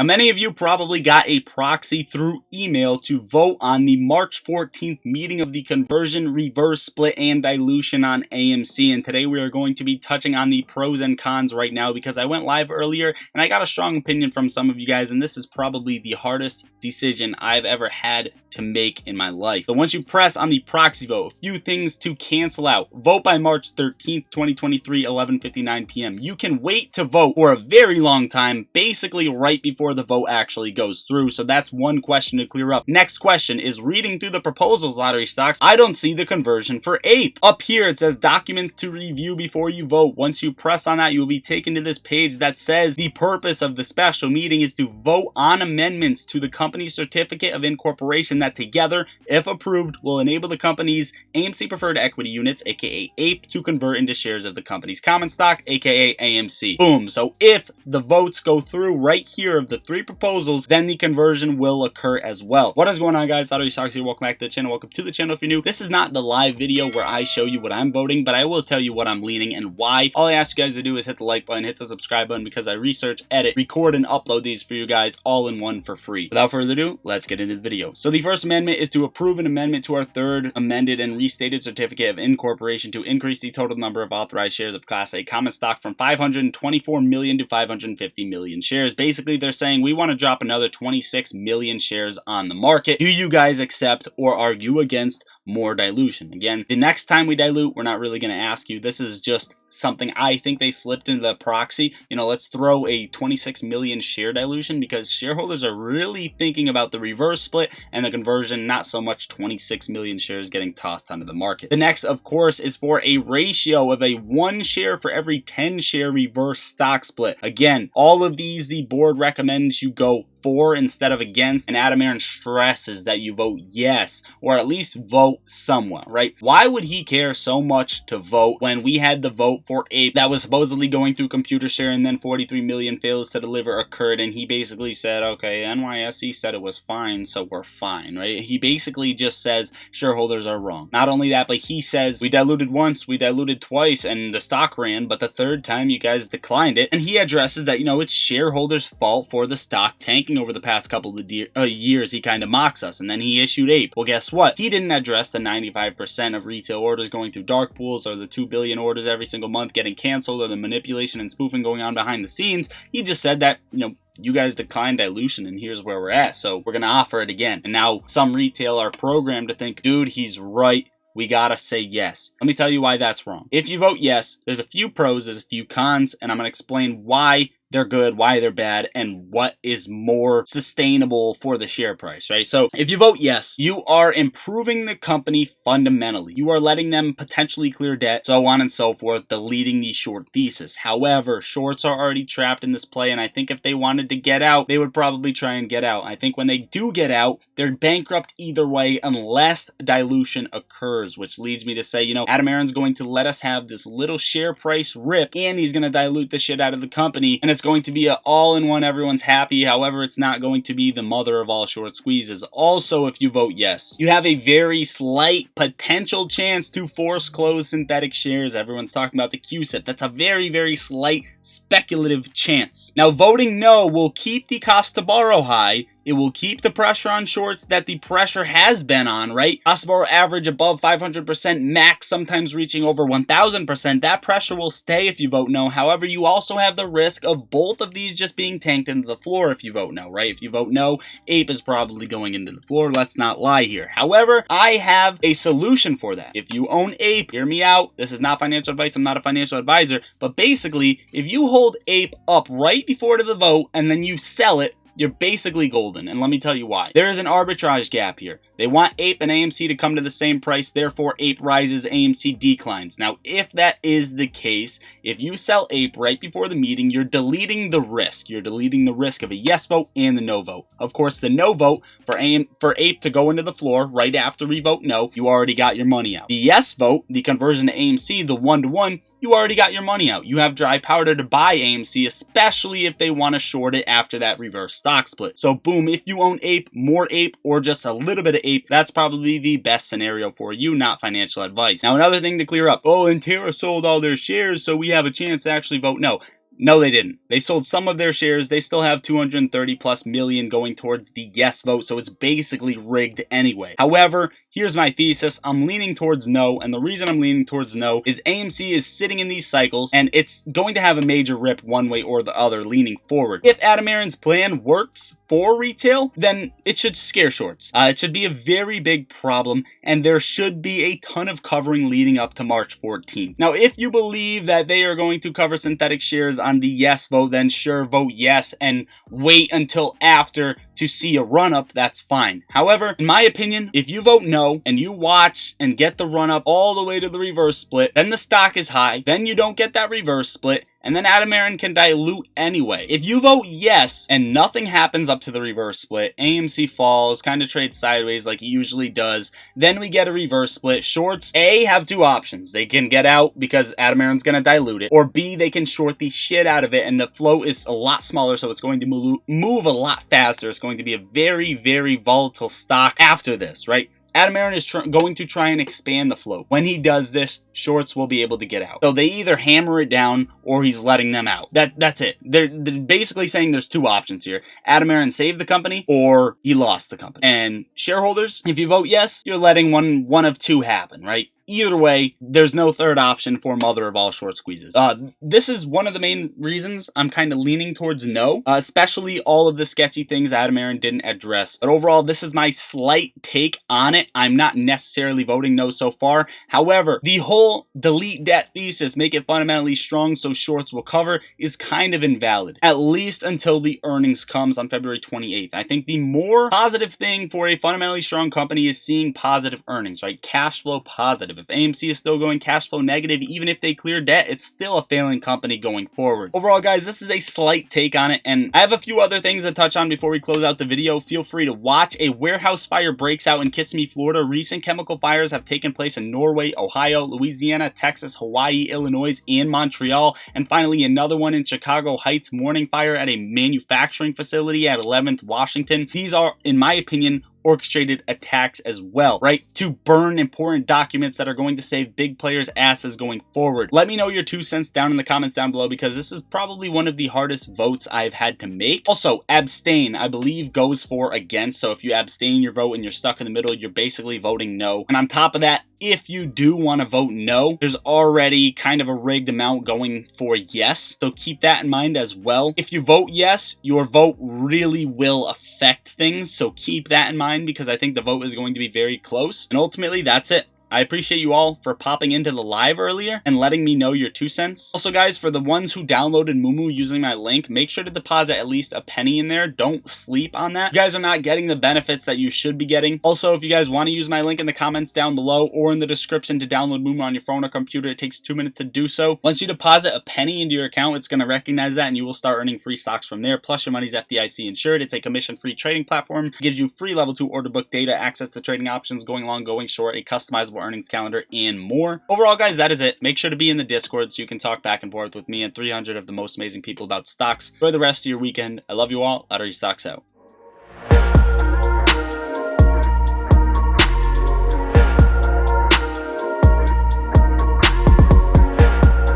many of you probably got a proxy through email to vote on the March 14th meeting of the conversion, reverse split, and dilution on AMC, and today we are going to be touching on the pros and cons right now because I went live earlier and I got a strong opinion from some of you guys, and this is probably the hardest decision I've ever had to make in my life. So once you press on the proxy vote, a few things to cancel out. Vote by March 13th, 2023, 11:59 p.m. You can wait to vote for a very long time, basically right before the vote actually goes through. So that's one question to clear up. Next question is, reading through the proposals, lottery stocks, I don't see the conversion for APE. Up here it says documents to review before you vote. Once you press on that, you will be taken to this page that says the purpose of the special meeting is to vote on amendments to the company's certificate of incorporation that together, if approved, will enable the company's AMC preferred equity units, aka APE, to convert into shares of the company's common stock, aka AMC. Boom. So if the votes go through right here of the three proposals, then the conversion will occur as well. What is going on, guys? Lottery Stocks here. Welcome back to the channel. Welcome to the channel if you're new. This is not the live video where I show you what I'm voting, but I will tell you what I'm leaning and why. All I ask you guys to do is hit the like button, hit the subscribe button, because I research, edit, record, and upload these for you guys all in one for free. Without further ado, let's get into the video. So the first amendment is to approve an amendment to our third amended and restated certificate of incorporation to increase the total number of authorized shares of Class A common stock from 524 million to 550 million shares. Basically, they're saying we want to drop another 26 million shares on the market. Do you guys accept or are you against more dilution? Again, the next time we dilute, we're not really going to ask you. This is just something I think they slipped into the proxy. You know, let's throw a 26 million share dilution because shareholders are really thinking about the reverse split and the conversion, not so much 26 million shares getting tossed onto the market. The next, of course, is for a ratio of a 1 share for every 10 share reverse stock split. Again, all of these, the board recommends you go for instead of against, and Adam Aaron stresses that you vote yes, or at least vote somewhat, right? Why would he care so much to vote when we had the vote for APE that was supposedly going through computer share and then 43 million fails to deliver occurred, and he basically said, okay, NYSE said it was fine, so we're fine, right? He basically just says shareholders are wrong. Not only that, but he says we diluted once, we diluted twice, and the stock ran, but the third time you guys declined it, and he addresses that, you know, it's shareholders' fault for the stock tanking over the past couple of years. He kind of mocks us, and then he issued APE. Well, guess what? He didn't address the 95% of retail orders going through dark pools, or the 2 billion orders every single month getting canceled, or the manipulation and spoofing going on behind the scenes. He just said that, you know, you guys declined dilution and here's where we're at, so we're gonna offer it again. And now some retail are programmed to think, dude, he's right, we gotta say yes. Let me tell you why that's wrong. If you vote yes, there's a few pros, there's a few cons, and I'm gonna explain why they're good, why they're bad, and what is more sustainable for the share price, right? So if you vote yes, you are improving the company fundamentally. You are letting them potentially clear debt, so on and so forth, deleting the short thesis. However, shorts are already trapped in this play, and I think if they wanted to get out, they would probably try and get out. I think when they do get out, they're bankrupt either way unless dilution occurs, which leads me to say, you know, Adam Aaron's going to let us have this little share price rip, and he's going to dilute the shit out of the company, and it's going to be an all-in-one, everyone's happy. However, it's not going to be the mother of all short squeezes. Also, if you vote yes, you have a very slight potential chance to force close synthetic shares. Everyone's talking about the QSIP. That's a very, very slight speculative chance. Now, voting no will keep the cost to borrow high. It will keep the pressure on shorts that the pressure has been on, right? Cost to borrow average above 500%, max sometimes reaching over 1,000%. That pressure will stay if you vote no. However, you also have the risk of both of these just being tanked into the floor if you vote no, right? If you vote no, APE is probably going into the floor. Let's not lie here. However, I have a solution for that. If you own APE, hear me out. This is not financial advice. I'm not a financial advisor. But basically, if you hold APE up right before the vote and then you sell it, you're basically golden, and let me tell you why. There is an arbitrage gap here. They want APE and AMC to come to the same price, therefore APE rises, AMC declines. Now, if that is the case, if you sell APE right before the meeting, you're deleting the risk. You're deleting the risk of a yes vote and the no vote. Of course, the no vote for APE to go into the floor right after we vote no, you already got your money out. The yes vote, the conversion to AMC, the 1-to-1, you already got your money out. You have dry powder to buy AMC, especially if they want to short it after that reverse stock split. So boom, if you own APE, more APE, or just a little bit of APE, that's probably the best scenario for you, not financial advice. Now, another thing to clear up. Oh, and Terra sold all their shares, so we have a chance to actually vote no. No, they didn't. They sold some of their shares. They still have 230 plus million going towards the yes vote, so it's basically rigged anyway. However, here's my thesis. I'm leaning towards no, and the reason I'm leaning towards no is AMC is sitting in these cycles, and it's going to have a major rip one way or the other leaning forward. If Adam Aron's plan works for retail, then it should scare shorts. It should be a very big problem, and there should be a ton of covering leading up to March 14th. Now, if you believe that they are going to cover synthetic shares on the yes vote, then sure, vote yes and wait until after to see a run-up, that's fine. However, in my opinion, if you vote no and you watch and get the run-up all the way to the reverse split, then the stock is high, then you don't get that reverse split, and then Adam Aron can dilute anyway. If you vote yes and nothing happens up to the reverse split, AMC falls, kind of trades sideways like it usually does, then we get a reverse split. Shorts, A, have two options. They can get out because Adam Aron's going to dilute it, or B, they can short the shit out of it, and the float is a lot smaller, so it's going to move a lot faster. It's going to be a very, very volatile stock after this, right? Adam Aron is going to try and expand the float. When he does this, shorts will be able to get out. So they either hammer it down or he's letting them out. That's it. They're basically saying there's two options here. Adam Aron saved the company or he lost the company. And shareholders, if you vote yes, you're letting one of two happen, right? Either way, there's no third option for mother of all short squeezes. This is one of the main reasons I'm kind of leaning towards no, especially all of the sketchy things Adam Aron didn't address. But overall, this is my slight take on it. I'm not necessarily voting no so far. However, the whole delete debt thesis, make it fundamentally strong so shorts will cover, is kind of invalid, at least until the earnings comes on February 28th. I think the more positive thing for a fundamentally strong company is seeing positive earnings, right? Cash flow positive. If AMC is still going cash flow negative, even if they clear debt, it's still a failing company going forward. Overall, guys, this is a slight take on it, and I have a few other things to touch on before we close out the video. Feel free to watch. A warehouse fire breaks out in Kissimmee, Florida. Recent chemical fires have taken place in Norway, Ohio, Louisiana, Texas, Hawaii, Illinois, and Montreal. And finally, another one in Chicago Heights, morning fire at a manufacturing facility at 11th Washington. These are, in my opinion, orchestrated attacks as well, right? To burn important documents that are going to save big players' asses going forward. Let me know your 2 cents down in the comments down below, because this is probably one of the hardest votes I've had to make. Also, abstain, I believe, goes for against. So if you abstain your vote and you're stuck in the middle, you're basically voting no. And on top of that, if you do want to vote no, there's already kind of a rigged amount going for yes. So keep that in mind as well. If you vote yes, your vote really will affect things. So keep that in mind, because I think the vote is going to be very close. And ultimately, that's it. I appreciate you all for popping into the live earlier and letting me know your 2 cents. Also, guys, for the ones who downloaded Moomoo using my link, make sure to deposit at least a penny in there. Don't sleep on that. You guys are not getting the benefits that you should be getting. Also, if you guys want to use my link in the comments down below or in the description to download Moomoo on your phone or computer, it takes 2 minutes to do so. Once you deposit a penny into your account, it's going to recognize that and you will start earning free stocks from there. Plus, your money's FDIC insured. It's a commission-free trading platform. It gives you free level 2 order book data, access to trading options, going long, going short, a customizable earnings calendar, and more. Overall, guys, that is it. Make sure to be in the Discord so you can talk back and forth with me and 300 of the most amazing people about stocks. Enjoy the rest of your weekend. I love you all. Lottery Stocks out.